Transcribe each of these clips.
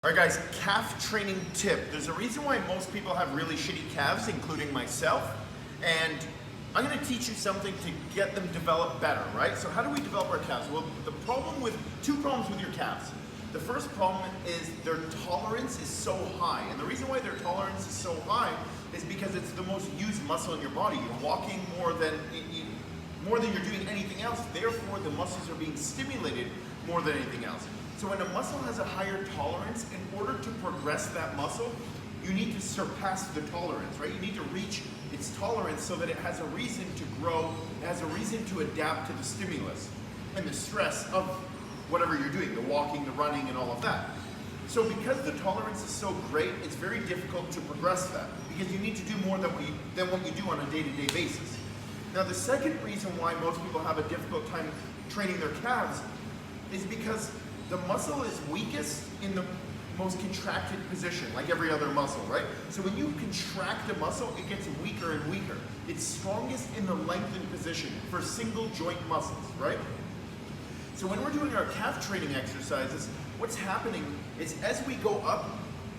All right guys, calf training tip. There's a reason why most people have really shitty calves, including myself, and I'm gonna teach you something to get them developed better, right? So how do we develop our calves? Well, two problems with your calves. The first problem is their tolerance is so high, and the reason why their tolerance is so high is because it's the most used muscle in your body. You're walking more than you're doing anything else, therefore the muscles are being stimulated more than anything else. So when a muscle has a higher tolerance, in order to progress that muscle, you need to surpass the tolerance, right? You need to reach its tolerance so that it has a reason to grow, it has a reason to adapt to the stimulus and the stress of whatever you're doing, the walking, the running, and all of that. So because the tolerance is so great, it's very difficult to progress that because you need to do more than what you do on a day-to-day basis. Now the second reason why most people have a difficult time training their calves is because the muscle is weakest in the most contracted position, like every other muscle, right? So when you contract a muscle, it gets weaker and weaker. It's strongest in the lengthened position for single joint muscles, right? So when we're doing our calf training exercises, what's happening is as we go up,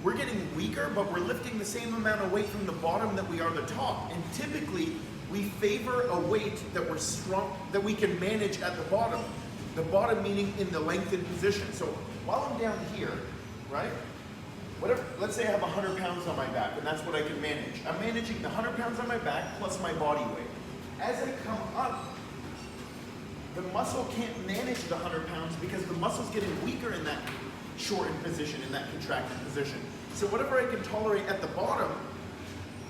we're getting weaker, but we're lifting the same amount of weight from the bottom that we are the top. And typically, we favor a weight that we can manage at the bottom. The bottom meaning in the lengthened position. So while I'm down here, right? Let's say I have 100 pounds on my back, and that's what I can manage. I'm managing the 100 pounds on my back plus my body weight. As I come up, the muscle can't manage the 100 pounds because the muscle's getting weaker in that shortened position, in that contracted position. So whatever I can tolerate at the bottom,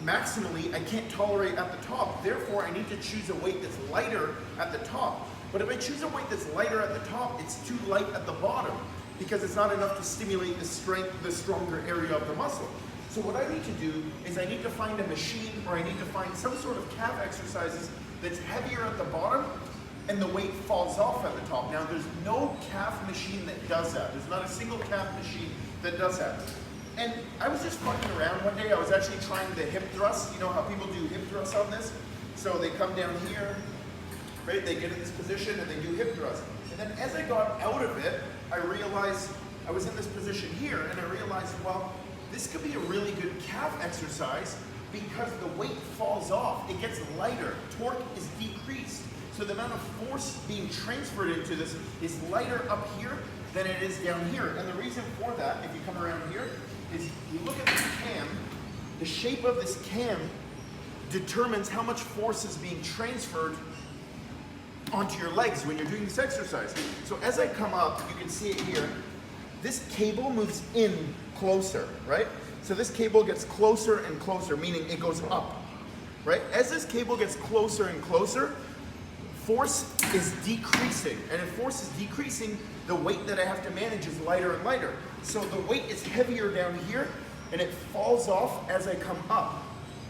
maximally, I can't tolerate at the top. Therefore, I need to choose a weight that's lighter at the top. But if I choose a weight that's lighter at the top, it's too light at the bottom because it's not enough to stimulate the stronger area of the muscle. So what I need to do is I need to find a machine or I need to find some sort of calf exercises that's heavier at the bottom and the weight falls off at the top. Now there's no calf machine that does that. There's not a single calf machine that does that. And I was just fucking around one day. I was actually trying the hip thrust. You know how people do hip thrusts on this? So they come down here, right? They get in this position and they do hip thrust. And then as I got out of it, I realized I was in this position here and I realized, well, this could be a really good calf exercise because the weight falls off. It gets lighter. Torque is decreased. So the amount of force being transferred into this is lighter up here than it is down here. And the reason for that, if you come around here, is you look at this cam, the shape of this cam determines how much force is being transferred onto your legs when you're doing this exercise. So as I come up, you can see it here, this cable moves in closer, right? So this cable gets closer and closer, meaning it goes up, right? As this cable gets closer and closer, force is decreasing, and if force is decreasing, the weight that I have to manage is lighter and lighter. So the weight is heavier down here, and it falls off as I come up.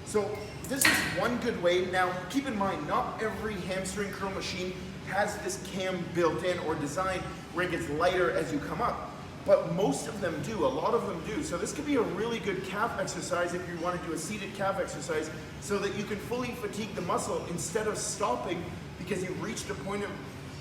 So this is one good way. Now, keep in mind, not every hamstring curl machine has this cam built in or designed where it gets lighter as you come up. But most of them do, a lot of them do. So this could be a really good calf exercise if you want to do a seated calf exercise so that you can fully fatigue the muscle instead of stopping because you've reached a point of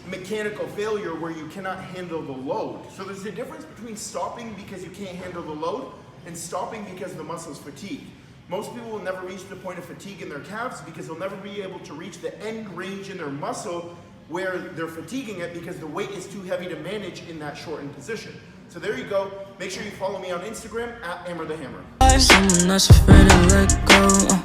mechanical failure where you cannot handle the load. So there's a difference between stopping because you can't handle the load and stopping because the muscle's fatigued. Most people will never reach the point of fatigue in their calves because they'll never be able to reach the end range in their muscle where they're fatiguing it because the weight is too heavy to manage in that shortened position. So there you go. Make sure you follow me on Instagram at Amer the Hammer. Someone that's afraid to let go.